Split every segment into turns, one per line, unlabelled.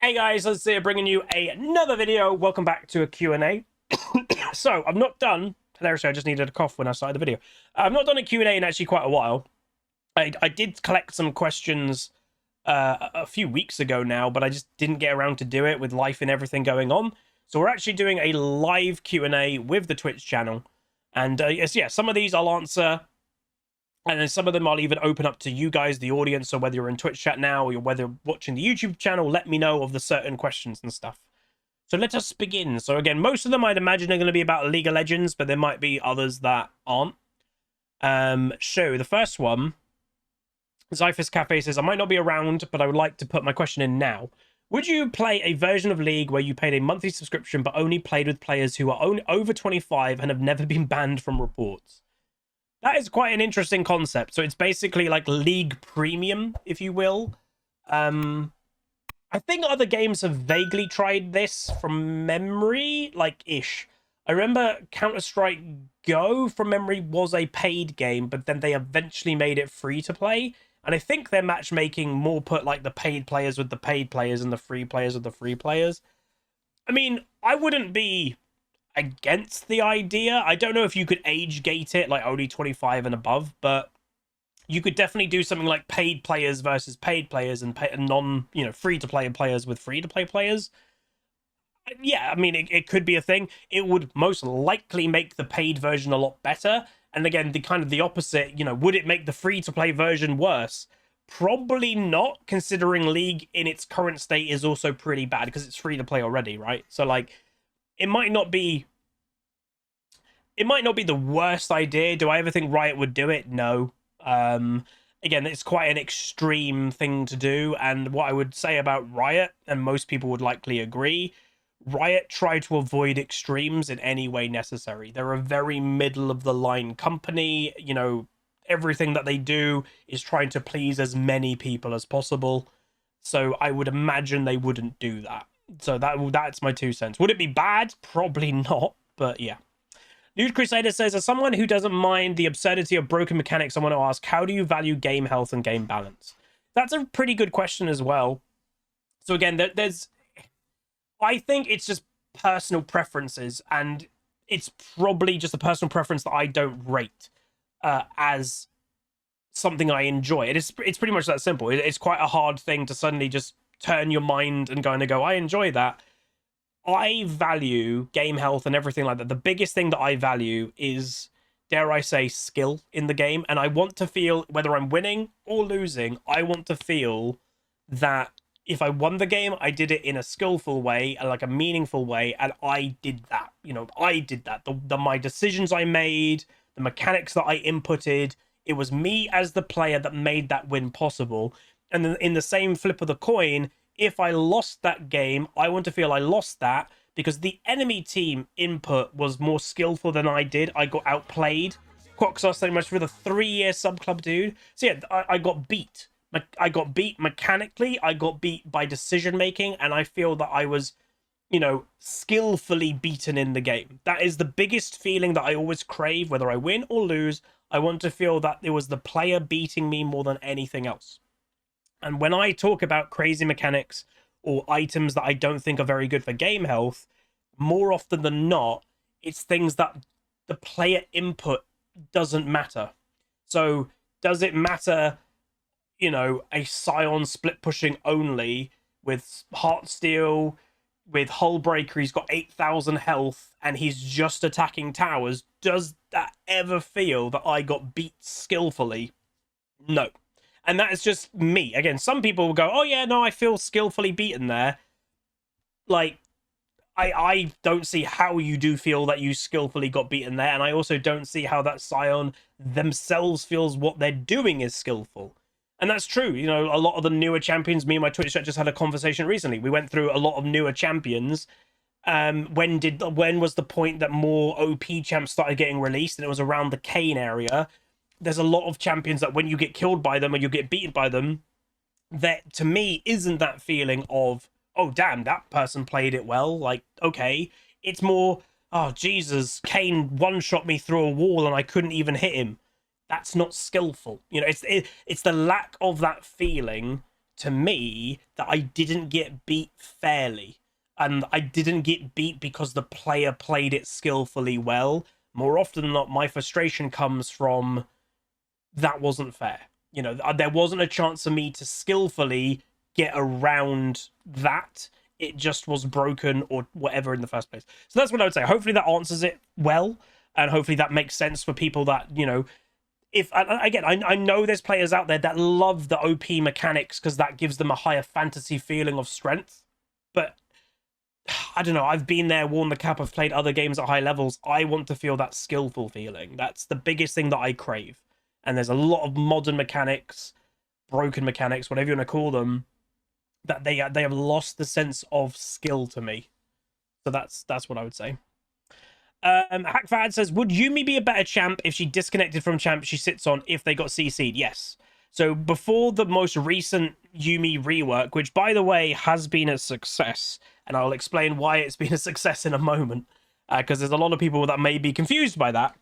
Hey guys, let's see, bringing you another video. Welcome back to a Q&A. So, I've not done, hilariously, I just needed a cough when I started the video. I've not done a Q&A in actually quite a while. I did collect some questions a few weeks ago now, but I just didn't get around to do it with life and everything going on. So we're actually doing a live Q&A with the Twitch channel. And yeah, some of these I'll answer. And then some of them I'll even open up to you guys, the audience. So whether you're in Twitch chat now or you're whether watching the YouTube channel, let me know of the certain questions and stuff. So let us begin. So again, most of them I'd imagine are going to be about League of Legends, but there might be others that aren't. So the first one, Zyphus Cafe says, I might not be around, but I would like to put my question in now. Would you play a version of League where you paid a monthly subscription but only played with players who are only over 25 and have never been banned from reports? That is quite an interesting concept. So it's basically like League Premium, if you will. I think other games have vaguely tried this from memory, like ish. I remember Counter-Strike Go from memory was a paid game, but then they eventually made it free to play. And I think their matchmaking more put like the paid players with the paid players and the free players with the free players. I mean, I wouldn't be against the idea. I don't know if you could age gate it like only 25 and above, but you could definitely do something like paid players versus paid players and non, free to play players with free to play players. Yeah, I mean, it could be a thing. It would most likely make the paid version a lot better. And again, the kind of the opposite, would it make the free to play version worse? Probably not, considering League in its current state is also pretty bad because it's free to play already, right? So like, it might not be the worst idea. Do I ever think Riot would do it? No. Again, it's quite an extreme thing to do, and what I would say about Riot, and most people would likely agree, Riot try to avoid extremes in any way necessary. They're a very middle of the line company. Everything that they do is trying to please as many people as possible. So I would imagine they wouldn't do that. So that's my 2 cents. Would it be bad? Probably not, but yeah. Nude Crusader says, as someone who doesn't mind the absurdity of broken mechanics, I want to ask, how do you value game health and game balance? That's a pretty good question as well. So again, I think it's just personal preferences, and it's probably just a personal preference that I don't rate as something I enjoy. It's pretty much that simple. It's quite a hard thing to suddenly just turn your mind and go, I enjoy that. I value game health and everything like that. The biggest thing that I value is, dare I say, skill in the game. And I want to feel, whether I'm winning or losing, I want to feel that if I won the game, I did it in a skillful way, like a meaningful way, and I did that. I did that. My decisions I made, the mechanics that I inputted, it was me as the player that made that win possible. And then in the same flip of the coin, if I lost that game, I want to feel I lost that because the enemy team input was more skillful than I did. I got outplayed. Quaxar so much for the 3-year sub club, dude. So yeah, I got beat. I got beat mechanically. I got beat by decision making, and I feel that I was, skillfully beaten in the game. That is the biggest feeling that I always crave, whether I win or lose. I want to feel that it was the player beating me more than anything else. And when I talk about crazy mechanics or items that I don't think are very good for game health, more often than not, it's things that the player input doesn't matter. So does it matter, a Scion split pushing only with Heartsteel, with Hullbreaker, he's got 8,000 health and he's just attacking towers? Does that ever feel that I got beat skillfully? No. And that is just me. Again, some people will go, oh yeah, no, I feel skillfully beaten there. Like, I don't see how you do feel that you skillfully got beaten there. And I also don't see how that Scion themselves feels what they're doing is skillful. And that's true. A lot of the newer champions, me and my Twitch chat just had a conversation recently. We went through a lot of newer champions. When was the point that more OP champs started getting released? And it was around the Kayn area. There's a lot of champions that when you get killed by them or you get beaten by them, that to me isn't that feeling of, oh damn, that person played it well. Like, okay. It's more, oh Jesus, Kayn one-shot me through a wall and I couldn't even hit him. That's not skillful. It's the lack of that feeling to me that I didn't get beat fairly. And I didn't get beat because the player played it skillfully well. More often than not, my frustration comes from that wasn't fair. You know, there wasn't a chance for me to skillfully get around that. It just was broken or whatever in the first place. So that's what I would say. Hopefully that answers it well. And hopefully that makes sense for people that, you know, if again, I know there's players out there that love the OP mechanics because that gives them a higher fantasy feeling of strength. But I don't know. I've been there, worn the cap. I've played other games at high levels. I want to feel that skillful feeling. That's the biggest thing that I crave. And there's a lot of modern mechanics, broken mechanics, whatever you want to call them, that they have lost the sense of skill to me. So that's what I would say. Hackfad says, would Yumi be a better champ if she disconnected from champ she sits on if they got CC'd? Yes. So before the most recent Yumi rework, which by the way has been a success, and I'll explain why it's been a success in a moment, because there's a lot of people that may be confused by that.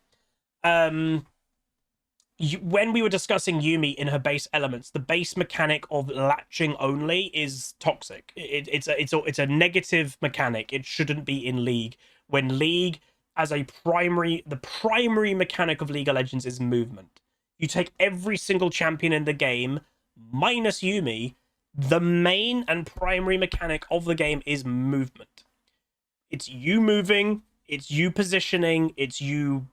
When we were discussing Yumi in her base elements, the base mechanic of latching only is toxic. It's a negative mechanic. It shouldn't be in League. When League, as the primary mechanic of League of Legends is movement. You take every single champion in the game, minus Yumi, the main and primary mechanic of the game is movement. It's you moving, it's you positioning, it's you...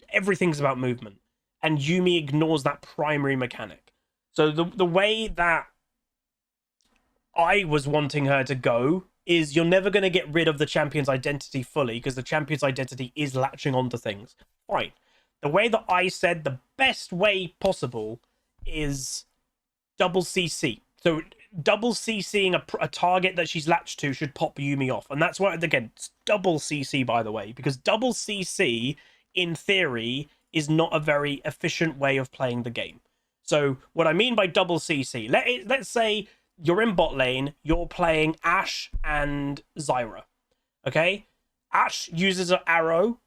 Everything's about movement. And Yumi ignores that primary mechanic. So the way that I was wanting her to go is you're never going to get rid of the champion's identity fully, because the champion's identity is latching onto things. Fine. The way that I said the best way possible is double CC. So double CCing a target that she's latched to should pop Yumi off. And that's why, again, it's double CC, by the way, because double CC, in theory, is not a very efficient way of playing the game. So what I mean by double CC, let's say you're in bot lane, you're playing Ashe and Zyra, okay? Ashe uses an arrow.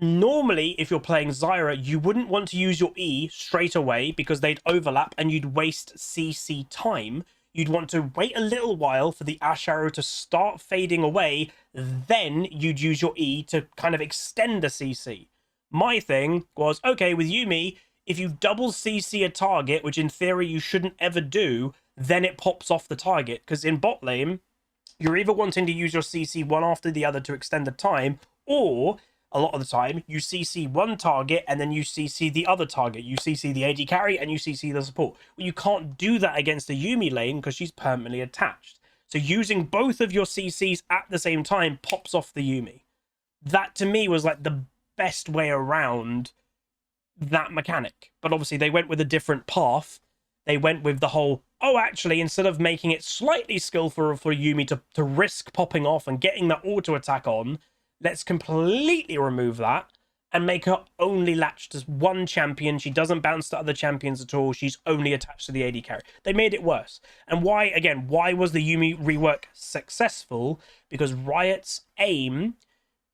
Normally, if you're playing Zyra, you wouldn't want to use your E straight away because they'd overlap and you'd waste CC time. You'd want to wait a little while for the Ashe arrow to start fading away, then you'd use your E to kind of extend the CC. My thing was, okay, with Yumi, if you double CC a target, which in theory you shouldn't ever do, then it pops off the target. Because in bot lane, you're either wanting to use your CC one after the other to extend the time, or a lot of the time, you CC one target and then you CC the other target. You CC the AD carry and you CC the support. Well, you can't do that against a Yumi lane because she's permanently attached. So using both of your CCs at the same time pops off the Yumi. That to me was like the best way around that mechanic. But obviously they went with a different path. They went with the whole, oh, actually, instead of making it slightly skillful for Yumi to risk popping off and getting that auto attack on, let's completely remove that and make her only latched as one champion. She doesn't bounce to other champions at all. She's only attached to the AD carry. They made it worse. And why, again, why was the Yumi rework successful? Because Riot's aim,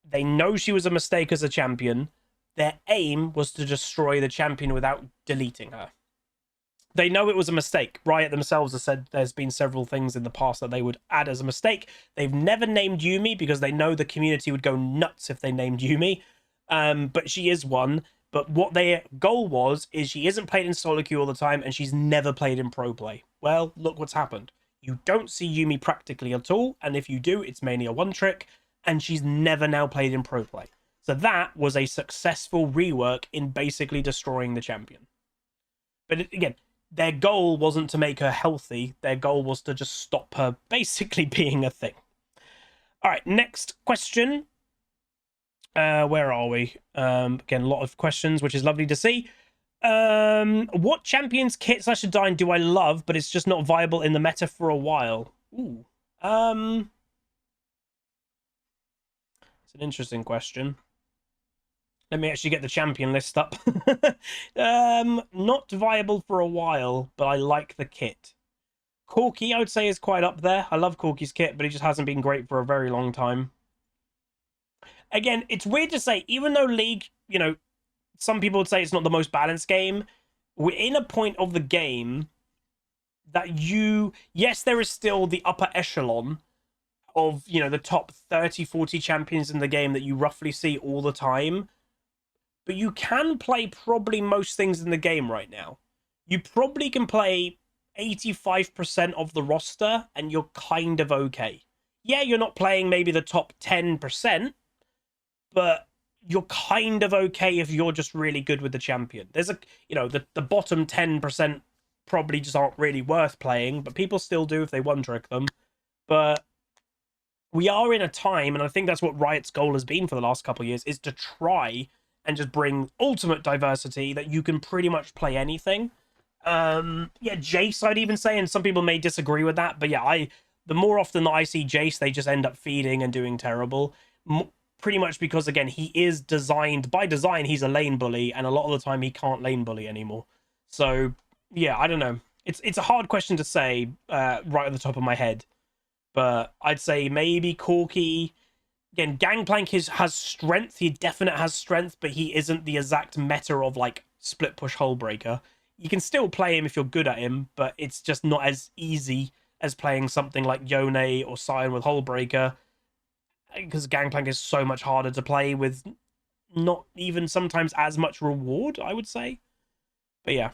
they know she was a mistake as a champion. Their aim was to destroy the champion without deleting her. They know it was a mistake. Riot themselves have said there's been several things in the past that they would add as a mistake. They've never named Yumi because they know the community would go nuts if they named Yumi. But she is one. But what their goal was is she isn't played in solo queue all the time and she's never played in pro play. Well, look what's happened. You don't see Yumi practically at all. And if you do, it's mainly a one trick. And she's never now played in pro play. So that was a successful rework in basically destroying the champion. But again, their goal wasn't to make her healthy. Their goal was to just stop her basically being a thing. All right, next question. Where are we? Again, a lot of questions, which is lovely to see. What champions kit / Dine do I love, but it's just not viable in the meta for a while? Ooh. It's an interesting question. Let me actually get the champion list up. Not viable for a while, but I like the kit. Corki, I would say, is quite up there. I love Corki's kit, but he just hasn't been great for a very long time. Again, it's weird to say, even though League, you know, some people would say it's not the most balanced game, we're in a point of the game that yes, there is still the upper echelon of, the top 30, 40 champions in the game that you roughly see all the time, but you can play probably most things in the game right now. You probably can play 85% of the roster and you're kind of okay. Yeah, you're not playing maybe the top 10%, but you're kind of okay if you're just really good with the champion. There's the bottom 10% probably just aren't really worth playing, but people still do if they one trick them. But we are in a time, and I think that's what Riot's goal has been for the last couple of years, is to try and just bring ultimate diversity that you can pretty much play anything. Yeah, Jace, I'd even say, and some people may disagree with that, but yeah, the more often that I see Jace, they just end up feeding and doing terrible. Pretty much because, again, he is designed, by design, he's a lane bully, and a lot of the time he can't lane bully anymore. So, yeah, I don't know. It's a hard question to say right at the top of my head, but I'd say maybe Corki. Again, Gangplank has strength. He definitely has strength, but he isn't the exact meta of like split push Hullbreaker. You can still play him if you're good at him, but it's just not as easy as playing something like Yone or Sion with Hullbreaker, because Gangplank is so much harder to play with, not even sometimes as much reward, I would say. But yeah.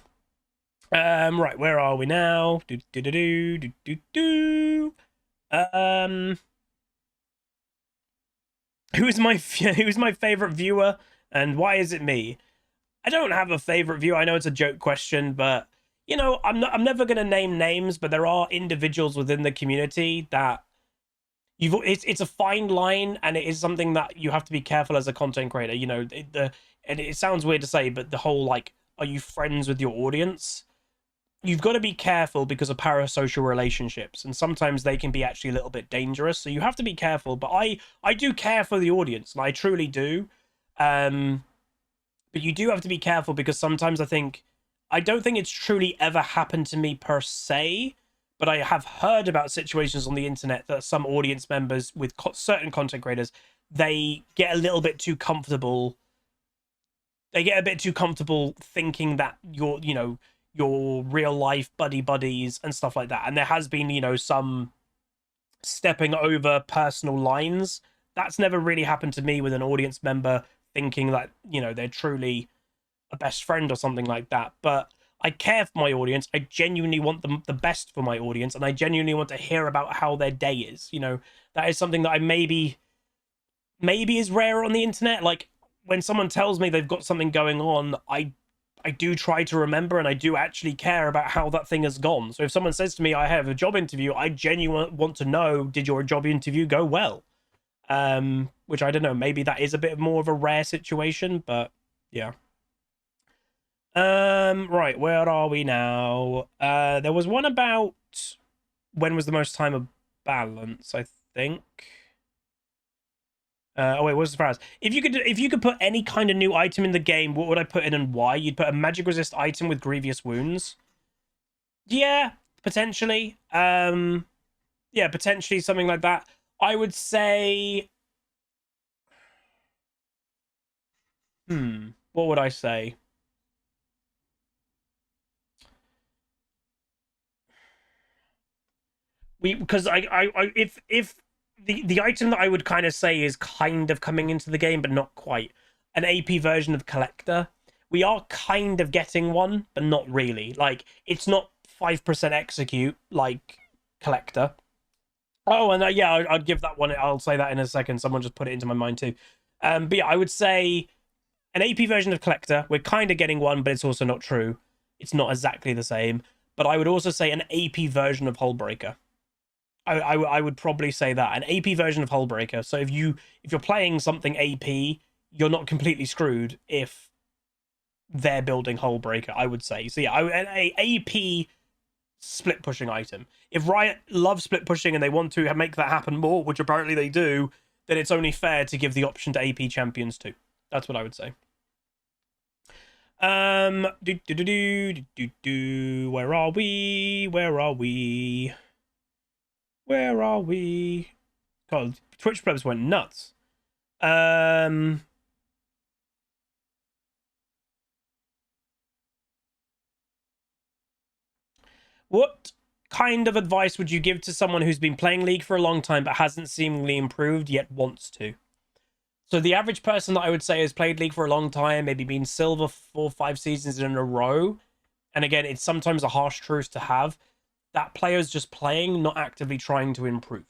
Right, where are we now? Who's my favorite viewer and why is it me? I don't have a favorite viewer. I know it's a joke question, but I'm never going to name names, but there are individuals within the community that it's a fine line, and it is something that you have to be careful as a content creator. And it sounds weird to say, but the whole like, are you friends with your audience? You've got to be careful because of parasocial relationships, and sometimes they can be actually a little bit dangerous. So you have to be careful. But I do care for the audience, and I truly do. But you do have to be careful because sometimes I don't think it's truly ever happened to me per se, but I have heard about situations on the internet that some audience members with certain content creators, they get a little bit too comfortable. They get a bit too comfortable thinking that your real life buddies and stuff like that. And there has been, some stepping over personal lines. That's never really happened to me with an audience member thinking that, they're truly a best friend or something like that. But I care for my audience. I genuinely want the best for my audience, and I genuinely want to hear about how their day is. That is something that I maybe is rare on the internet. Like, when someone tells me they've got something going on, I do try to remember, and I do actually care about how that thing has gone. So if someone says to me, I have a job interview, I genuinely want to know, did your job interview go well? Which I don't know, maybe that is a bit more of a rare situation, but yeah. Right, where are we now? There was one about when was the most time of balance, I think. Oh wait, what's the phrase? If you could put any kind of new item in the game, what would I put in and why? You'd put a magic resist item with grievous wounds. Yeah, potentially. Yeah, potentially something like that. I would say. What would I say? Because if the item that I would kind of say is kind of coming into the game, but not quite, an AP version of Collector. We are kind of getting one, but not really. Like, it's not 5% execute like Collector. Oh, and yeah, I'd give that one. I'll say that in a second. Someone just put it into my mind too. But yeah, I would say an AP version of Collector. We're kind of getting one, but it's also not true. It's not exactly the same. But I would also say an AP version of Hullbreaker. I would probably say that an AP version of Hullbreaker. So if you're playing something AP, you're not completely screwed if they're building Hullbreaker, I would say. So yeah, an AP split pushing item. If Riot loves split pushing and they want to make that happen more, which apparently they do, then it's only fair to give the option to AP champions too. That's what I would say. Where are we? Where are we? Where are we? God, Twitch plebs went nuts. What kind of advice would you give to someone who's been playing League for a long time but hasn't seemingly improved yet wants to? So the average person that I would say has played League for a long time, maybe been silver 4 or 5 seasons in a row, and again, it's sometimes a harsh truth to have, that player's just playing, not actively trying to improve.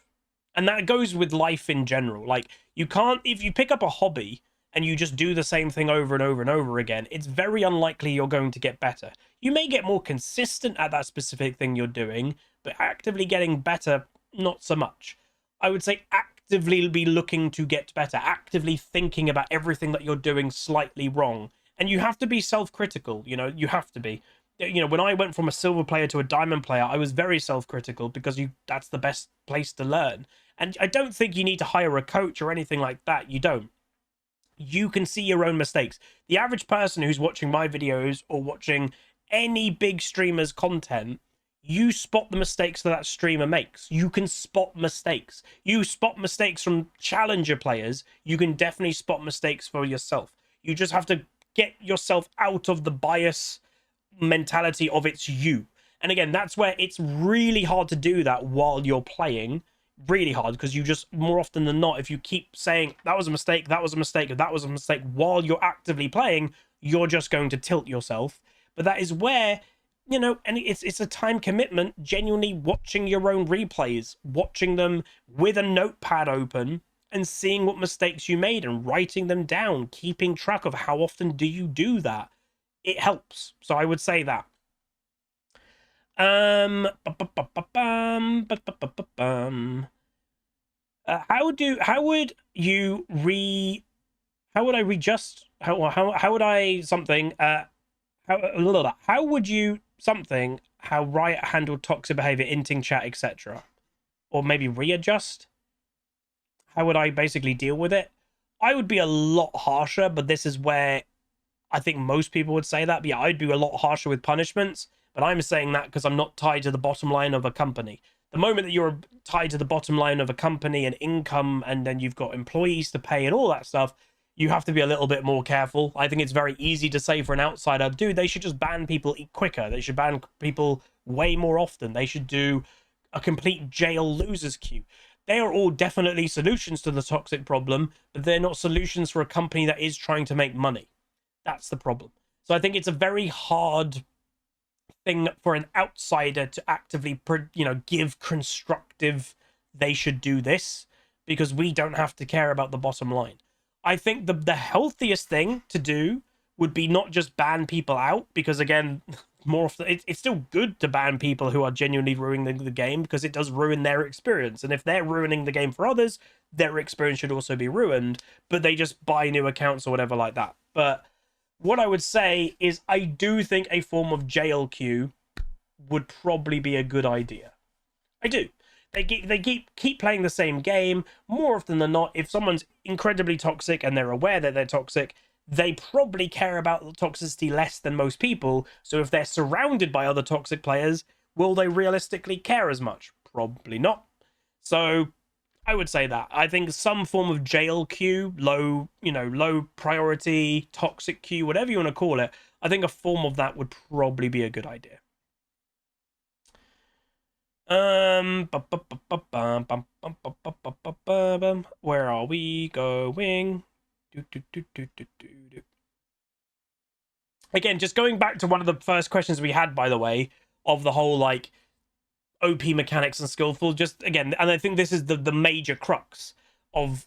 And that goes with life in general. Like, you can't, if you pick up a hobby and you just do the same thing over and over and over again, it's very unlikely you're going to get better. You may get more consistent at that specific thing you're doing, but actively getting better, not so much. I would say actively be looking to get better, actively thinking about everything that you're doing slightly wrong. And you have to be self-critical, you know, you have to be. You know, when I went from a silver player to a diamond player, I was very self-critical because that's the best place to learn. And I don't think you need to hire a coach or anything like that. You don't. You can see your own mistakes. The average person who's watching my videos or watching any big streamer's content, you spot the mistakes that streamer makes. You can spot mistakes. You spot mistakes from challenger players. You can definitely spot mistakes for yourself. You just have to get yourself out of the bias mentality of it's you. And again, that's where it's really hard to do that while you're playing. Really hard, because you just, more often than not, if you keep saying that was a mistake, that was a mistake, that was a mistake while you're actively playing, you're just going to tilt yourself. But that is where, you know, and it's a time commitment, genuinely watching your own replays, watching them with a notepad open and seeing what mistakes you made and writing them down, keeping track of how often do you do that. It helps. So I would say that. How Riot handled toxic behavior, inting chat, etc., or maybe readjust? How would I basically deal with it? I would be a lot harsher, but this is where I think most people would say that. But yeah, I'd be a lot harsher with punishments, but I'm saying that because I'm not tied to the bottom line of a company. The moment that you're tied to the bottom line of a company and income, and then you've got employees to pay and all that stuff, you have to be a little bit more careful. I think it's very easy to say for an outsider, dude, they should just ban people quicker. They should ban people way more often. They should do a complete jail losers queue. They are all definitely solutions to the toxic problem, but they're not solutions for a company that is trying to make money. That's the problem. So I think it's a very hard thing for an outsider to actively, you know, give constructive, they should do this, because we don't have to care about the bottom line. I think the healthiest thing to do would be not just ban people out, because again, more often it's still good to ban people who are genuinely ruining the game, because it does ruin their experience. And if they're ruining the game for others, their experience should also be ruined, but they just buy new accounts or whatever like that. But what I would say is I do think a form of jail queue would probably be a good idea. I do. They keep playing the same game. More often than not, if someone's incredibly toxic and they're aware that they're toxic, they probably care about toxicity less than most people. So if they're surrounded by other toxic players, will they realistically care as much? Probably not. So I would say that. I think some form of jail queue, low priority, toxic queue, whatever you want to call it, I think a form of that would probably be a good idea. Where are we going? Again, just going back to one of the first questions we had, by the way, of the whole like OP mechanics and skillful, just again, and I think this is the major crux of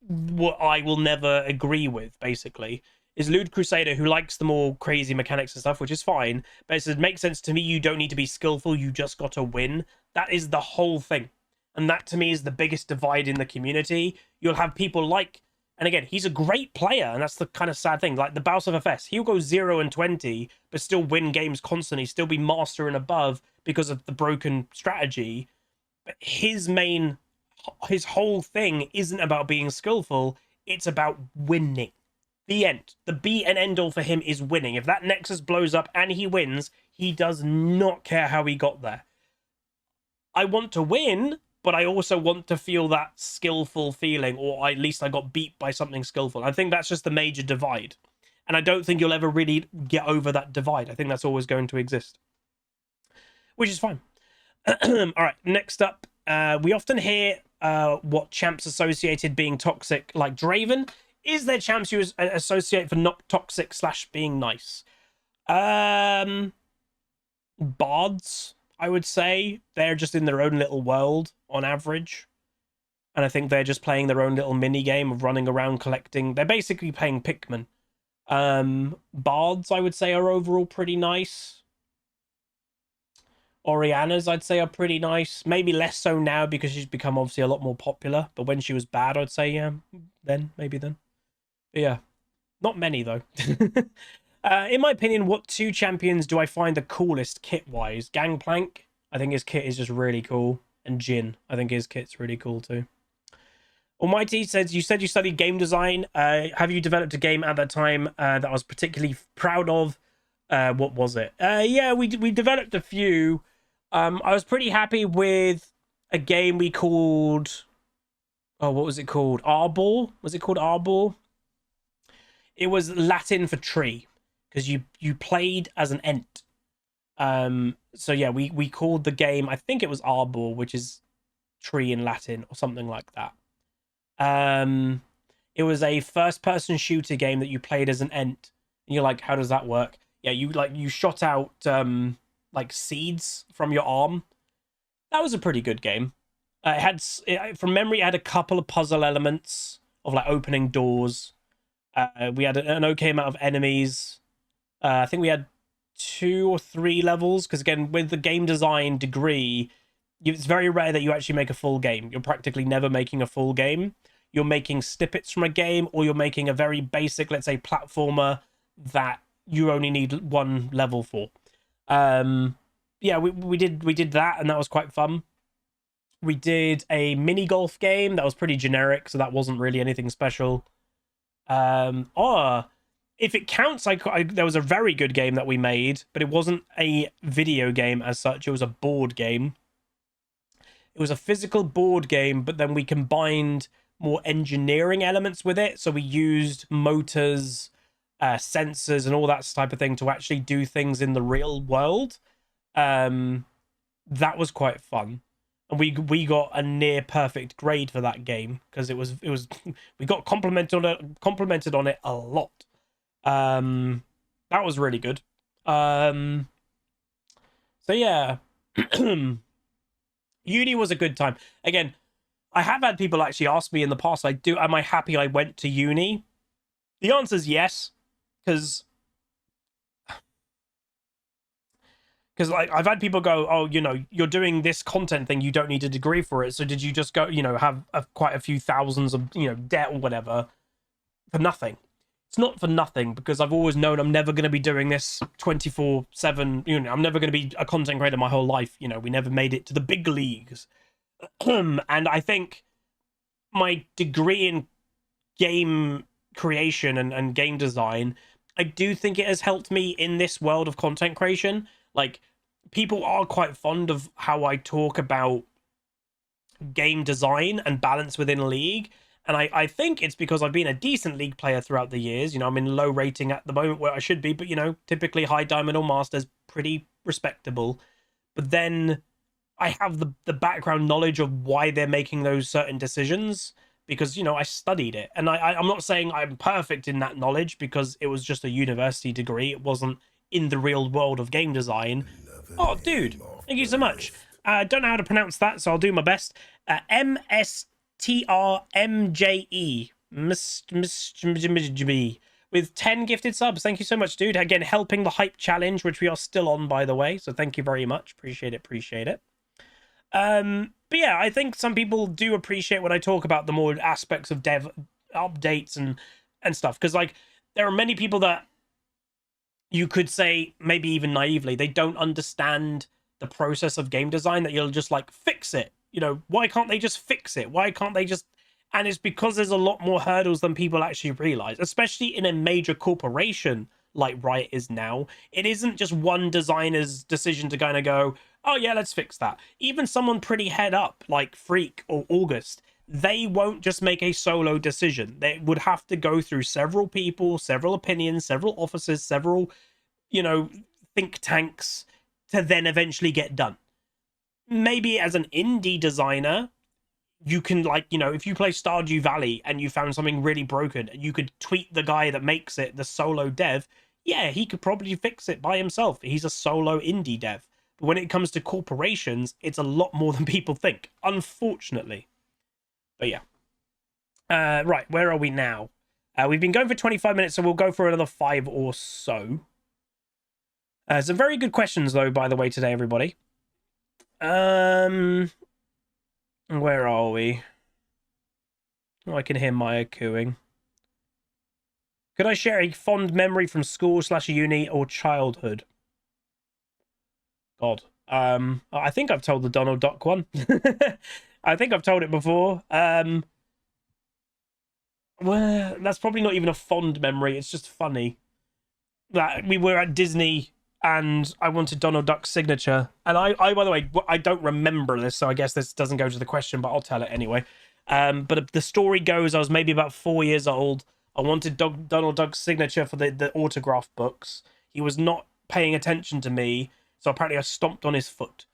what I will never agree with, basically, is Lewd Crusader, who likes the more crazy mechanics and stuff, which is fine, but it says, makes sense to me, you don't need to be skillful, you just got to win. That is the whole thing. And that, to me, is the biggest divide in the community. You'll have people like, and again, he's a great player, and that's the kind of sad thing, like the Baus of FS, he'll go 0 and 20, but still win games constantly, still be master and above because of the broken strategy. But his whole thing isn't about being skillful, it's about winning. The end. The be and end all for him is winning. If that Nexus blows up and he wins, he does not care how he got there. I want to win, but I also want to feel that skillful feeling, or at least I got beat by something skillful. I think that's just the major divide. And I don't think you'll ever really get over that divide. I think that's always going to exist. Which is fine. All right, next up, we often hear what champs associated being toxic, like Draven. Is there champs you associate for not toxic / being nice? Bards, I would say. They're just in their own little world on average. And I think they're just playing their own little mini game of running around collecting. They're basically playing Pikmin. Bards, I would say, are overall pretty nice. Oriana's, I'd say, are pretty nice. Maybe less so now because she's become obviously a lot more popular. But when she was bad, I'd say, yeah, maybe then. But yeah, not many though. In my opinion, what two champions do I find the coolest kit-wise? Gangplank, I think his kit is just really cool. And Jin, I think his kit's really cool too. Almighty says, you said you studied game design. Have you developed a game at that time that I was particularly proud of? What was it? Yeah, we developed a few. I was pretty happy with a game we called... Oh, what was it called? Arbor? Was it called Arbor? It was Latin for tree, because you played as an ent. So yeah, we called the game, I think it was Arbor, which is tree in Latin or something like that. It was a first-person shooter game that you played as an ent. And you're like, how does that work? Yeah, you shot out like seeds from your arm. That was a pretty good game. From memory, it had a couple of puzzle elements of like opening doors. We had an okay amount of enemies. I think we had 2 or 3 levels, because again, with the game design degree, it's very rare that you actually make a full game. You're practically never making a full game. You're making snippets from a game, or you're making a very basic, let's say, platformer that you only need 1 level for. Yeah, we did that, and that was quite fun. We did a mini golf game that was pretty generic, so that wasn't really anything special. If it counts, there was a very good game that we made, but it wasn't a video game as such. It was a board game. It was a physical board game, but then we combined more engineering elements with it. So we used motors, sensors, and all that type of thing to actually do things in the real world. That was quite fun. And we got a near perfect grade for that game, because it was we got complimented on it a lot. That was really good. So yeah. Uni was a good time. Again, I have had people actually ask me in the past, am I happy I went to uni? The answer is yes, because like I've had people go, oh, you're doing this content thing, you don't need a degree for it, so did you just go, have quite a few thousands of debt or whatever for nothing? It's not for nothing, because I've always known I'm never going to be doing this 24/7. I'm never going to be a content creator my whole life. We never made it to the big leagues. And I think my degree in game creation and game design, I do think it has helped me in this world of content creation. Like, people are quite fond of how I talk about game design and balance within League. And I think it's because I've been a decent League player throughout the years. I'm in low rating at the moment where I should be, but, typically high diamond or master's pretty respectable. But then I have the background knowledge of why they're making those certain decisions, because, I studied it. And I'm not saying I'm perfect in that knowledge, because it was just a university degree. It wasn't in the real world of game design. Oh, dude, thank you so much. I don't know how to pronounce that, so I'll do my best. MSTRMJE. With 10 gifted subs. Thank you so much, dude. Again, helping the hype challenge, which we are still on, by the way. So thank you very much. Appreciate it. But yeah, I think some people do appreciate when I talk about the more aspects of dev updates and stuff. Because, like, there are many people that you could say, maybe even naively, they don't understand the process of game design, that you'll just, like, fix it. Why can't they just fix it? Why can't they just... And it's because there's a lot more hurdles than people actually realize, especially in a major corporation like Riot is now. It isn't just one designer's decision to kind of go, oh yeah, let's fix that. Even someone pretty head up like Freak or August, they won't just make a solo decision. They would have to go through several people, several opinions, several offices, several, think tanks to then eventually get done. maybe as an indie designer, you can, like, you know, if you play Stardew Valley and you found something really broken, you could tweet the guy that makes it, the solo dev. Yeah, he could probably fix it by himself. He's a solo indie dev. But when it comes to corporations, it's a lot more than people think, unfortunately. But yeah. Right, where are we now? We've been going for 25 minutes, so we'll go for another 5 or so. Some very good questions, though, by the way, today, everybody. Where are we? Oh, I can hear Maya cooing. Could I share a fond memory from school / uni or childhood? God. I think I've told the Donald Duck one. I think I've told it before. Well, that's probably not even a fond memory. It's just funny that we were at Disney and I wanted Donald Duck's signature. And I, by the way, I don't remember this, so I guess this doesn't go to the question, but I'll tell it anyway. But the story goes, I was maybe about 4 years old. I wanted Donald Duck's signature for the autograph books. He was not paying attention to me, so apparently I stomped on his foot.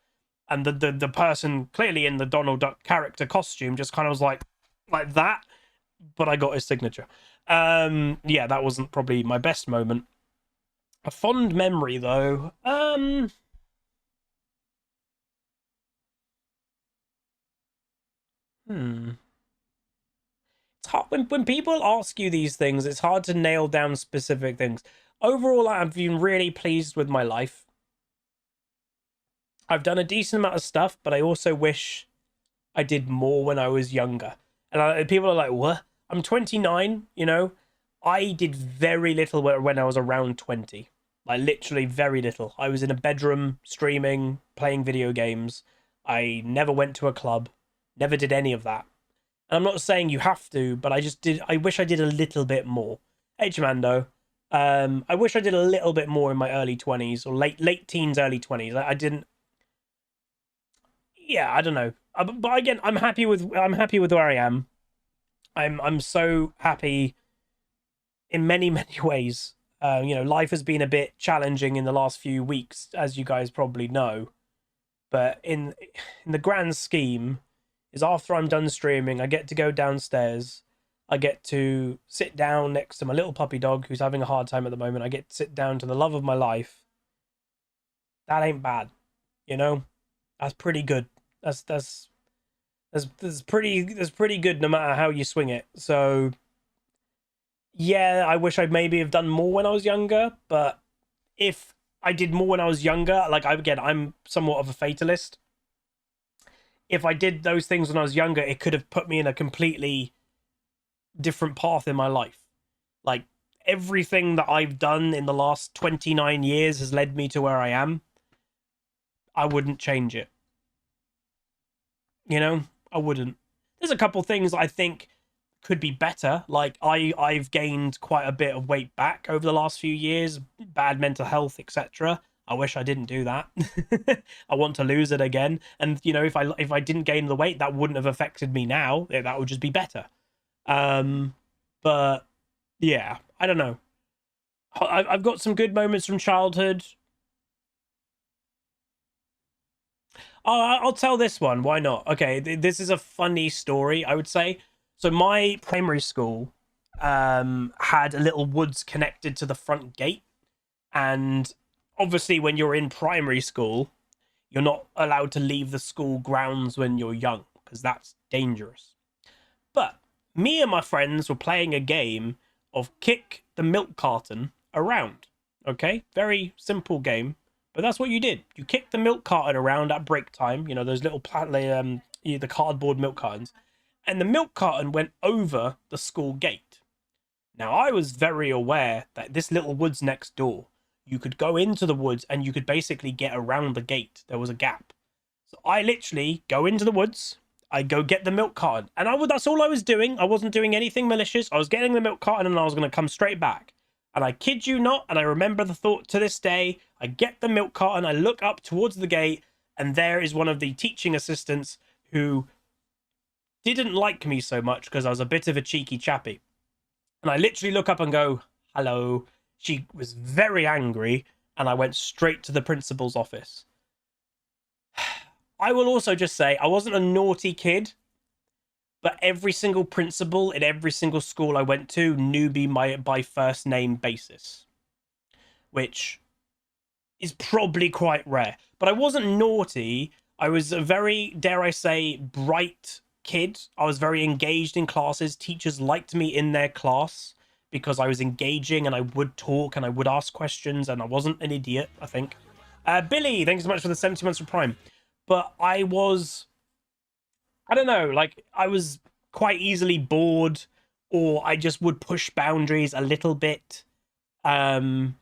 And the person, clearly in the Donald Duck character costume, just kind of was like that. But I got his signature. Yeah, that wasn't probably my best moment. A fond memory, though. It's hard when people ask you these things. It's hard to nail down specific things. Overall, I've been really pleased with my life. I've done a decent amount of stuff, but I also wish I did more when I was younger. And people are like, what? I'm 29, you know? I did very little when I was around 20. Like, literally very little. I was in a bedroom, streaming, playing video games. I never went to a club. Never did any of that. And I'm not saying you have to, but I wish I did a little bit more. Hey, Jamando. I wish I did a little bit more in my early 20s, or late teens, early 20s. I didn't... Yeah, I don't know. But again, I'm happy with where I am. I'm so happy in many ways. You know, life has been a bit challenging in the last few weeks, as you guys probably know. But in the grand scheme, is after I'm done streaming, I get to go downstairs. I get to sit down next to my little puppy dog who's having a hard time at the moment. I get to sit down to the love of my life. That ain't bad, you know. That's pretty good. That's pretty good no matter how you swing it. So yeah, I wish I'd maybe have done more when I was younger, but if I did more when I was younger, like, I'm somewhat of a fatalist. If I did those things when I was younger, it could have put me in a completely different path in my life. Like, everything that I've done in the last 29 years has led me to where I am. I wouldn't change it. You know, I wouldn't. There's a couple things I think could be better. Like, I've gained quite a bit of weight back over the last few years, bad mental health, etc. I wish I didn't do that. I want to lose it again. And, you know, if I didn't gain the weight, that wouldn't have affected me now. That would just be better. But yeah, I don't know. I've got some good moments from childhood. I'll tell this one. Why not? Okay, this is a funny story, I would say. So my primary school had a little woods connected to the front gate. And obviously when you're in primary school, you're not allowed to leave the school grounds when you're young, because that's dangerous. But me and my friends were playing a game of kick the milk carton around. Okay? Very simple game. But that's what you did. You kicked the milk carton around at break time. You know, those little the cardboard milk cartons. And the milk carton went over the school gate. Now, I was very aware that this little woods next door, you could go into the woods and you could basically get around the gate. There was a gap. So I literally go into the woods. I go get the milk carton. And that's all I was doing. I wasn't doing anything malicious. I was getting the milk carton and I was going to come straight back. And I kid you not, and I remember the thought to this day, I get the milk carton, I look up towards the gate, and there is one of the teaching assistants who didn't like me so much because I was a bit of a cheeky chappy. And I literally look up and go, hello. She was very angry, and I went straight to the principal's office. I will also just say I wasn't a naughty kid, but every single principal in every single school I went to knew me by first name basis, which is probably quite rare. But I wasn't naughty. I was a very, dare I say, bright kid. I was very engaged in classes. Teachers liked me in their class because I was engaging and I would talk and I would ask questions and I wasn't an idiot, I think. Billy, thanks so much for the 70 months of Prime. But I don't know, like I was quite easily bored, or I just would push boundaries a little bit. And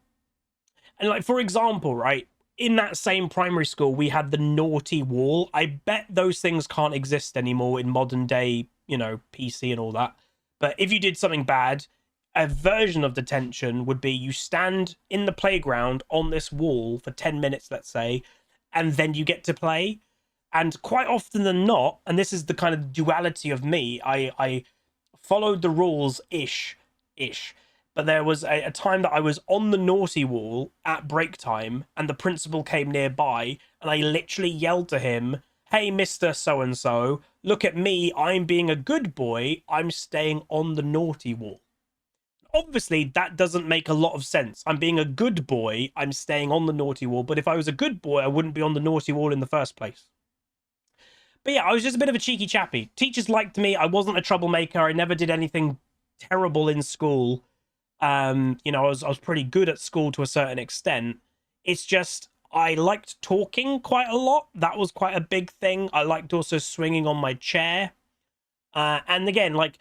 like, for example, right, in that same primary school, we had the naughty wall. I bet those things can't exist anymore in modern day, you know, PC and all that. But if you did something bad, a version of detention would be you stand in the playground on this wall for 10 minutes, let's say, and then you get to play. And quite often than not, and this is the kind of duality of me, I followed the rules ish. But there was a time that I was on the naughty wall at break time, and the principal came nearby, and I literally yelled to him, "Hey, Mr. So-and-so, look at me, I'm being a good boy, I'm staying on the naughty wall." Obviously, that doesn't make a lot of sense. I'm being a good boy, I'm staying on the naughty wall, but if I was a good boy, I wouldn't be on the naughty wall in the first place. But yeah, I was just a bit of a cheeky chappy. Teachers liked me, I wasn't a troublemaker, I never did anything terrible in school. You know, I was pretty good at school to a certain extent. It's just I liked talking quite a lot. That was quite a big thing. I liked also swinging on my chair. And again, like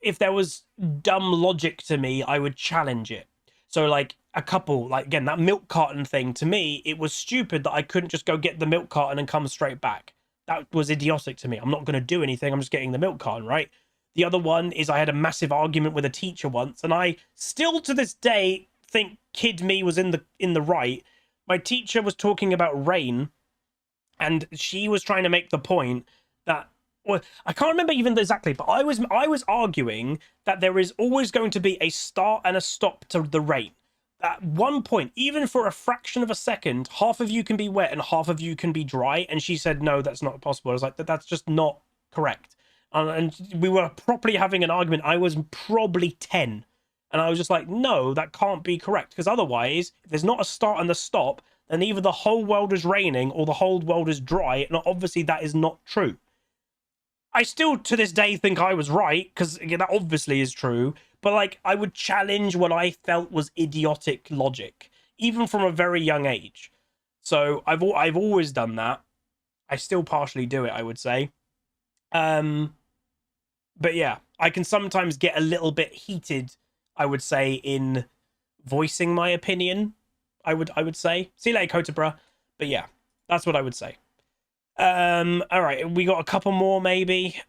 if there was dumb logic to me, I would challenge it. So like a couple, like again, that milk carton thing, to me, it was stupid that I couldn't just go get the milk carton and come straight back. That was idiotic to me. I'm not going to do anything. I'm just getting the milk carton, right? The other one is I had a massive argument with a teacher once, and I still to this day think kid me was in the right. My teacher was talking about rain, and she was trying to make the point that, well, I can't remember even exactly, but I was arguing that there is always going to be a start and a stop to the rain. At one point, even for a fraction of a second, half of you can be wet and half of you can be dry. And she said, no, that's not possible. I was like, that's just not correct. And we were properly having an argument. I was probably 10. And I was just like, no, that can't be correct. Because otherwise, if there's not a start and a stop, then either the whole world is raining or the whole world is dry. And obviously that is not true. I still, to this day, think I was right, because that obviously is true. But, like, I would challenge what I felt was idiotic logic, even from a very young age. So I've always done that. I still partially do it, I would say. But yeah, I can sometimes get a little bit heated, I would say, in voicing my opinion. I would say. See you later, Kotobra. But yeah, that's what I would say. All right, we got a couple more maybe.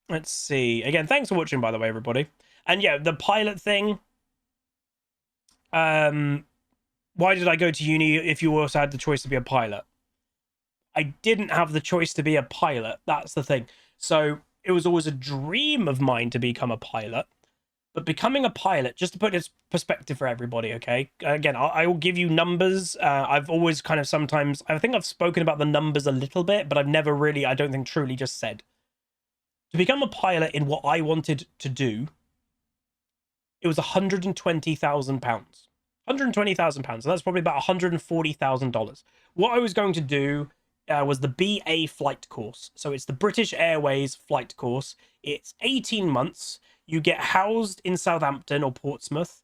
Let's see. Again, thanks for watching, by the way, everybody. And yeah, the pilot thing. Why did I go to uni if you also had the choice to be a pilot? I didn't have the choice to be a pilot. That's the thing. So it was always a dream of mine to become a pilot. But becoming a pilot, just to put this perspective for everybody, okay? Again, I will give you numbers. I've always kind of sometimes, I think I've spoken about the numbers a little bit, but I've never really, I don't think, truly just said. To become a pilot in what I wanted to do, it was £120,000. £120,000. So that's probably about $140,000. What I was going to do was the BA flight course. So it's the British Airways flight course. It's 18 months. You get housed in Southampton or Portsmouth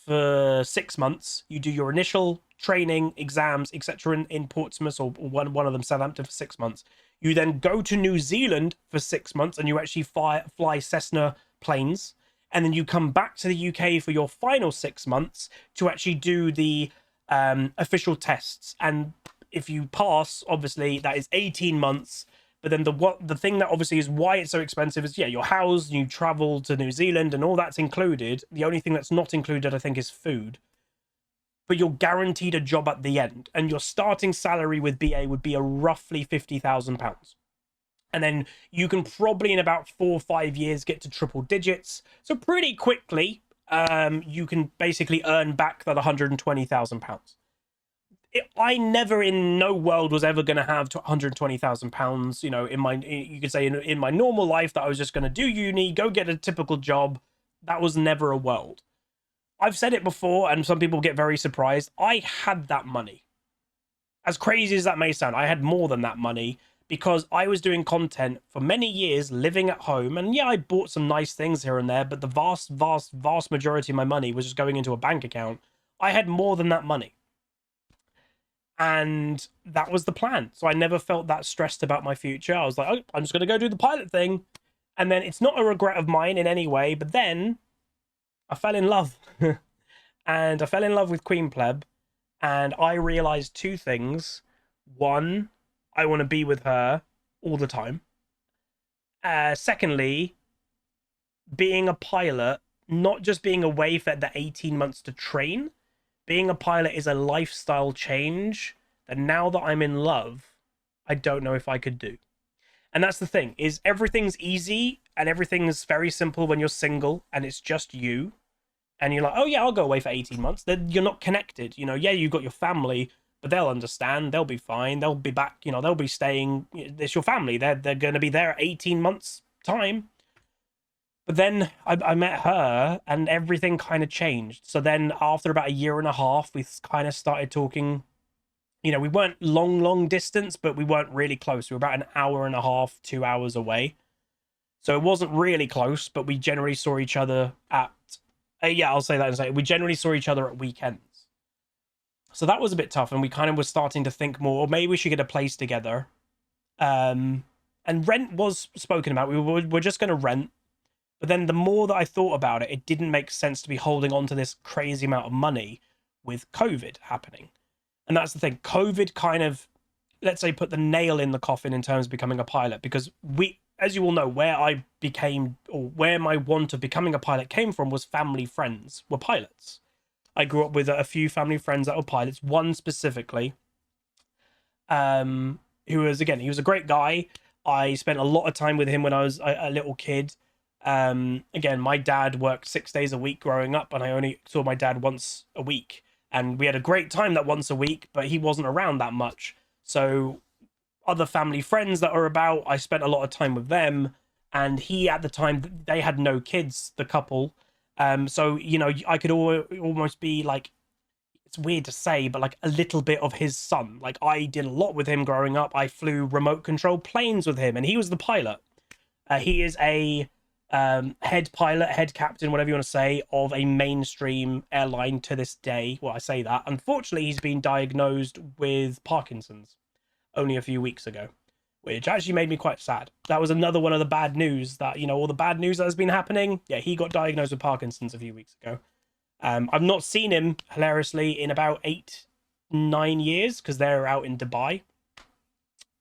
for 6 months. You do your initial training, exams, etc. in Portsmouth or one of them Southampton for 6 months. You then go to New Zealand for 6 months and you actually fly Cessna planes. And then you come back to the UK for your final 6 months to actually do the official tests. And if you pass, obviously, that is 18 months. But then the thing that obviously is why it's so expensive is, yeah, you're housed, you travel to New Zealand, and all that's included. The only thing that's not included, I think, is food. But you're guaranteed a job at the end. And your starting salary with BA would be a roughly £50,000. And then you can probably, in about 4 or 5 years, get to triple digits. So pretty quickly, you can basically earn back that £120,000. I never in no world was ever going to have £120,000, you know, in my, you could say in my normal life, that I was just going to do uni, go get a typical job. That was never a world. I've said it before, and some people get very surprised. I had that money. As crazy as that may sound, I had more than that money because I was doing content for many years, living at home. And yeah, I bought some nice things here and there, but the vast majority of my money was just going into a bank account. I had more than that money. And that was the plan. So I never felt that stressed about my future. I was like, oh, I'm just going to go do the pilot thing. And then it's not a regret of mine in any way. But then I fell in love. And I fell in love with Queen Pleb. And I realized two things. One, I want to be with her all the time. Secondly, being a pilot, not just being away for the 18 months to train. Being a pilot is a lifestyle change that now that I'm in love, I don't know if I could do. And that's the thing, is everything's easy and everything's very simple when you're single and it's just you. And you're like, oh yeah, I'll go away for 18 months. Then you're not connected. You know, yeah, you've got your family, but they'll understand. They'll be fine. They'll be back. You know, they'll be staying. It's your family. They're going to be there 18 months time. But then I met her and everything kind of changed. So then after about a year and a half, we kind of started talking. You know, we weren't long distance, but we weren't really close. We were about an hour and a half, 2 hours away. So it wasn't really close, but we generally saw each other at... yeah, I'll say that in a second. We generally saw each other at weekends. So that was a bit tough, and we kind of were starting to think more, maybe we should get a place together. And rent was spoken about. We're just going to rent. But then the more that I thought about it, it didn't make sense to be holding on to this crazy amount of money with COVID happening. And that's the thing. COVID kind of, let's say, put the nail in the coffin in terms of becoming a pilot. Because we, as you all know, where I became, or where my want of becoming a pilot came from was family friends were pilots. I grew up with a few family friends that were pilots. One specifically, who was, again, he was a great guy. I spent a lot of time with him when I was a little kid. Again, my dad worked 6 days a week growing up, and I only saw my dad once a week, and we had a great time that once a week, but he wasn't around that much. So other family friends that are about, I spent a lot of time with them, and he, at the time, they had no kids, the couple. So, you know, I could almost be like, it's weird to say, but like a little bit of his son. Like, I did a lot with him growing up. I flew remote control planes with him, and he was the pilot. He is a head pilot, head captain, whatever you want to say, of a mainstream airline to this day. Well, I say that. Unfortunately, he's been diagnosed with Parkinson's only a few weeks ago, which actually made me quite sad. That was another one of the bad news that, you know, all the bad news that has been happening. Yeah, he got diagnosed with Parkinson's a few weeks ago. I've not seen him, hilariously, in about 8-9 years because they're out in Dubai.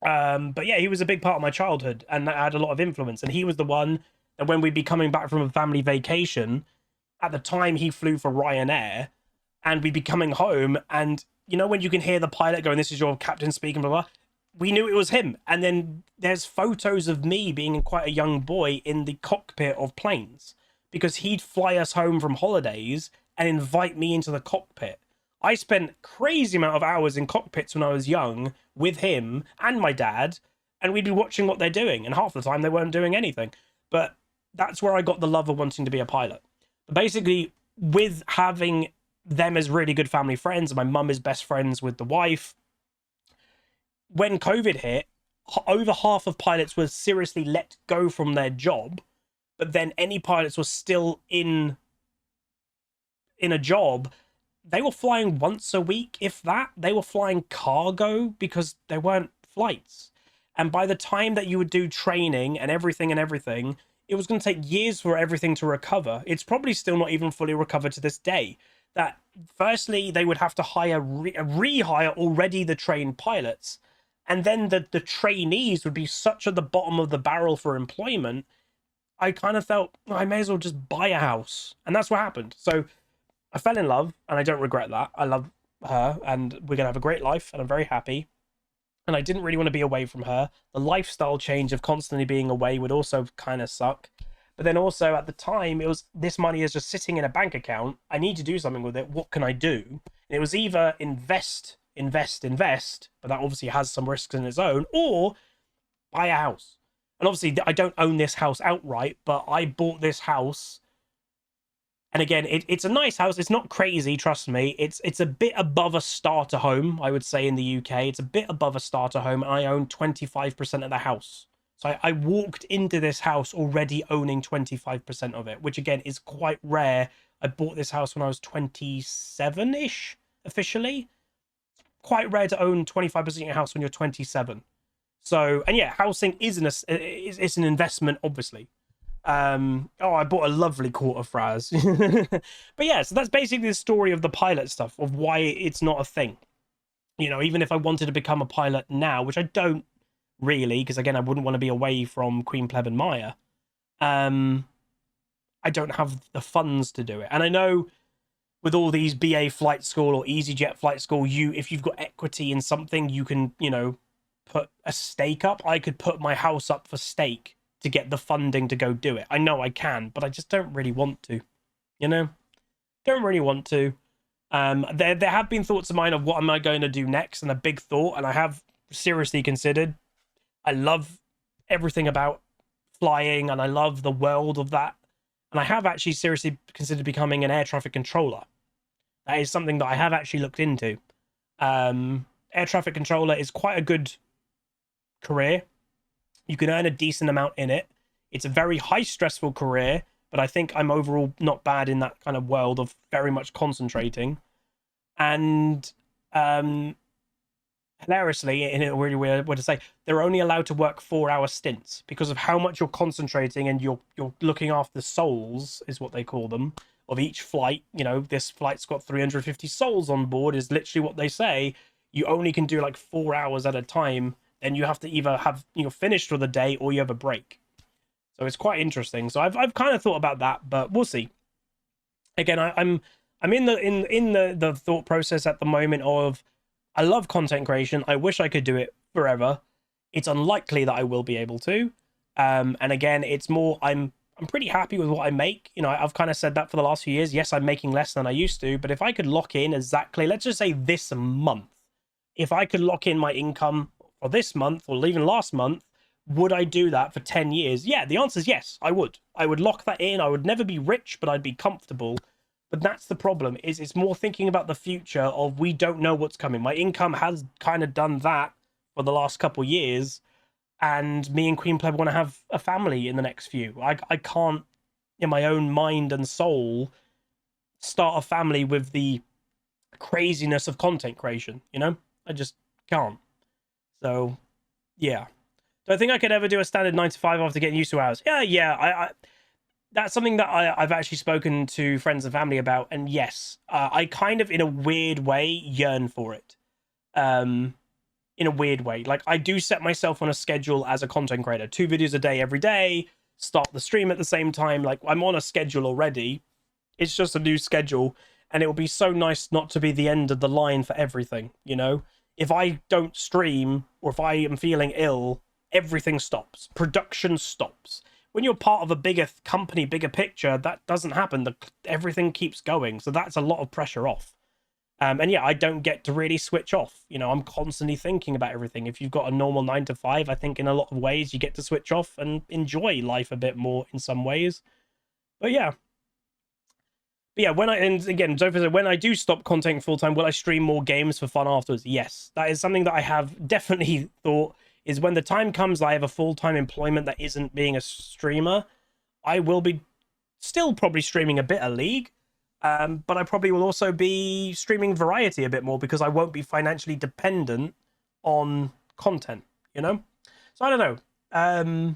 But yeah, he was a big part of my childhood and that had a lot of influence. And he was the one that when we'd be coming back from a family vacation, at the time he flew for Ryanair, and we'd be coming home, and you know when you can hear the pilot going, "This is your captain speaking," blah, blah, we knew it was him. And then there's photos of me being quite a young boy in the cockpit of planes, because he'd fly us home from holidays and invite me into the cockpit. I spent crazy amount of hours in cockpits when I was young with him and my dad, and we'd be watching what they're doing, and half the time they weren't doing anything. But that's where I got the love of wanting to be a pilot. But basically, with having them as really good family friends, and my mum is best friends with the wife, when COVID hit, over half of pilots were seriously let go from their job, but then any pilots were still in a job, they were flying once a week, if that. They were flying cargo because there weren't flights. And by the time that you would do training and everything, it was going to take years for everything to recover. It's probably still not even fully recovered to this day. That firstly, they would have to rehire already the trained pilots. And then the trainees would be such at the bottom of the barrel for employment. I kind of felt, well, I may as well just buy a house. And that's what happened. So I fell in love, and I don't regret that. I love her, and we're going to have a great life, and I'm very happy. And I didn't really want to be away from her. The lifestyle change of constantly being away would also kind of suck. But then also at the time, it was, this money is just sitting in a bank account. I need to do something with it. What can I do? And it was either invest invest, but that obviously has some risks in its own, or buy a house. And obviously, I don't own this house outright, but I bought this house. And again, it's a nice house. It's not crazy, trust me. It's a bit above a starter home, I would say, in the UK. It's a bit above a starter home, and I own 25% of the house. So I walked into this house already owning 25% of it, which again is quite rare. I bought this house when I was 27-ish, officially. Quite rare to own 25% of your house when you're 27. So, and yeah, housing is it's an investment, obviously. Oh, I bought a lovely quarter Fraz. But yeah, so that's basically the story of the pilot stuff, of why it's not a thing. You know, even if I wanted to become a pilot now, which I don't really, because again, I wouldn't want to be away from Queen Pleb and Maya. I don't have the funds to do it. And I know with all these BA flight school or EasyJet flight school, if you've got equity in something, you can, you know, put a stake up. I could put my house up for stake to get the funding to go do it. I know I can, but I just don't really want to, you know? Don't really want to. There have been thoughts of mine of what am I going to do next, and a big thought, and I have seriously considered. I love everything about flying, and I love the world of that. And I have actually seriously considered becoming an air traffic controller. That is something that I have actually looked into. Air traffic controller is quite a good career. You can earn a decent amount in it. It's a very high stressful career, but I think I'm overall not bad in that kind of world of very much concentrating. And hilariously, in a really weird way to say, they're only allowed to work 4-hour stints because of how much you're concentrating, and you're looking after the souls, is what they call them, of each flight. You know, this flight's got 350 souls on board, is literally what they say. You only can do like 4 hours at a time. Then you have to either have, you know, finished for the day, or you have a break. So it's quite interesting. So I've kind of thought about that, but we'll see. Again, I'm in the thought process at the moment of, I love content creation. I wish I could do it forever. It's unlikely that I will be able to. And again, it's more, I'm pretty happy with what I make. You know, I've kind of said that for the last few years. Yes, I'm making less than I used to, but if I could lock in exactly, let's just say this month, if I could lock in my income for this month or even last month, would I do that for 10 years? Yeah, the answer is yes, I would. I would lock that in. I would never be rich, but I'd be comfortable. But that's the problem, is it's more thinking about the future of, we don't know what's coming. My income has kind of done that for the last couple years, and me and Queen Pleb want to have a family in the next few. I can't, in my own mind and soul, start a family with the craziness of content creation, you know? I just can't. So, yeah. Do I think I could ever do a standard 9 to 5 after getting used to hours? Yeah. I that's something that I've actually spoken to friends and family about, and yes, I kind of, in a weird way, yearn for it. In a weird way. Like, I do set myself on a schedule as a content creator. 2 videos a day every day, start the stream at the same time. Like, I'm on a schedule already. It's just a new schedule, and it will be so nice not to be the end of the line for everything, you know? If I don't stream, or if I am feeling ill, everything stops. Production stops. When you're part of a bigger company, bigger picture, that doesn't happen. Everything keeps going. So that's a lot of pressure off. And yeah, I don't get to really switch off. You know, I'm constantly thinking about everything. If you've got a normal 9 to 5, I think in a lot of ways you get to switch off and enjoy life a bit more in some ways. But yeah. But yeah, when I do stop content full-time, will I stream more games for fun afterwards? Yes. That is something that I have definitely thought, is when the time comes I have a full-time employment that isn't being a streamer, I will be still probably streaming a bit of League, but I probably will also be streaming variety a bit more, because I won't be financially dependent on content, you know? So I don't know.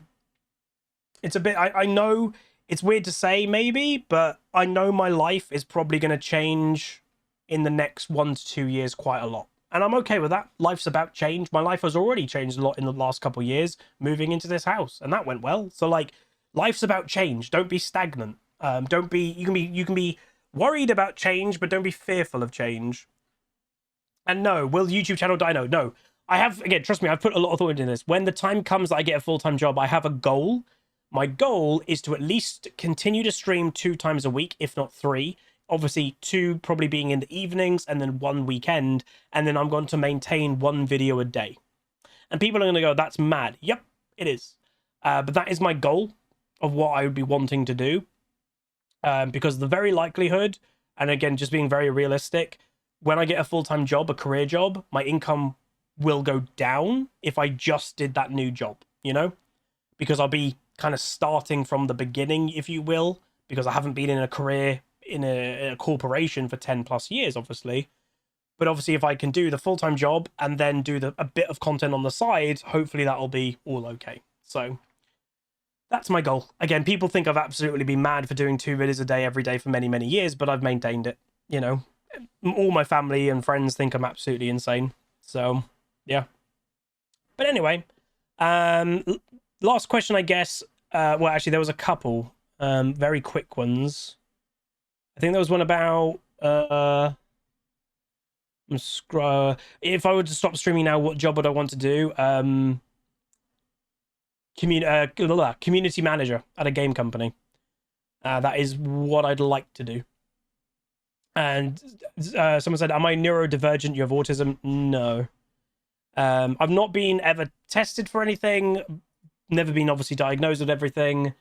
It's a bit, I know it's weird to say maybe, but I know my life is probably going to change in the next 1 to 2 years quite a lot. And I'm okay with that. Life's about change. My life has already changed a lot in the last couple of years, moving into this house, and that went well. So like, life's about change. Don't be stagnant. Don't be. You can be worried about change, but don't be fearful of change. And no, will YouTube channel die? No. I have, again, trust me, I've put a lot of thought into this. When the time comes that I get a full-time job, I have a goal. My goal is to at least continue to stream 2 times a week, if not 3. obviously 2 probably being in the evenings, and then 1 weekend, and then I'm going to maintain 1 video a day. And people are going to go, that's mad. Yep, it is. But that is my goal of what I would be wanting to do. Because the very likelihood, and again, just being very realistic, when I get a full-time job, a career job, my income will go down if I just did that new job, you know? Because I'll be kind of starting from the beginning, if you will, because I haven't been in a career in a corporation for 10 plus years, obviously. But obviously, if I can do the full-time job and then do a bit of content on the side, hopefully that'll be all okay. So that's my goal. Again, people think I've absolutely been mad for doing 2 videos a day every day for many, many years, but I've maintained it, you know. All my family and friends think I'm absolutely insane. So, yeah. But anyway, last question, I guess. Well, actually, there was a couple very quick ones. I think there was one about if I were to stop streaming now, what job would I want to do? Community manager at a game company. That is what I'd like to do. And someone said, am I neurodivergent? You have autism? No. I've not been ever tested for anything. Never been obviously diagnosed with everything.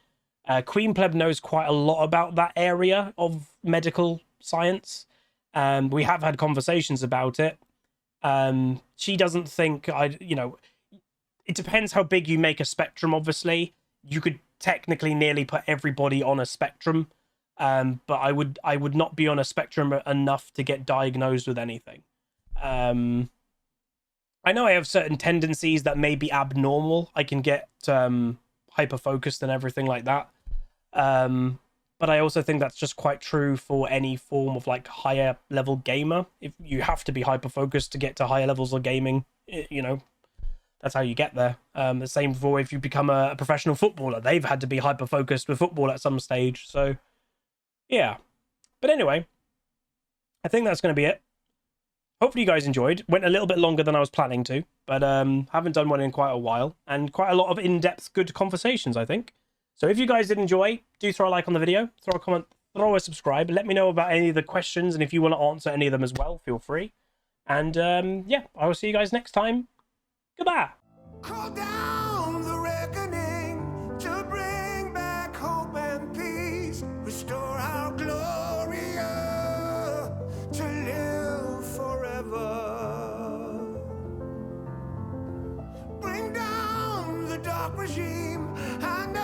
Queen Pleb knows quite a lot about that area of medical science. We have had conversations about it. She doesn't think it depends how big you make a spectrum, obviously. You could technically nearly put everybody on a spectrum. But I would not be on a spectrum enough to get diagnosed with anything. I know I have certain tendencies that may be abnormal. I can get hyper-focused and everything like that. But I also think that's just quite true for any form of like higher level gamer. If you have to be hyper-focused to get to higher levels of gaming, you know, that's how you get there. The same for if you become a professional footballer. They've had to be hyper-focused with football at some stage. So, yeah. But anyway, I think that's going to be it. Hopefully you guys enjoyed. Went a little bit longer than I was planning to, but haven't done one in quite a while. And quite a lot of in-depth good conversations, I think. So if you guys did enjoy, do throw a like on the video, throw a comment, throw a subscribe. Let me know about any of the questions, and if you want to answer any of them as well, feel free. And yeah, I will see you guys next time. Goodbye.
Call down the reckoning to bring back hope and peace. Restore our Gloria to live forever. Bring down the dark regime and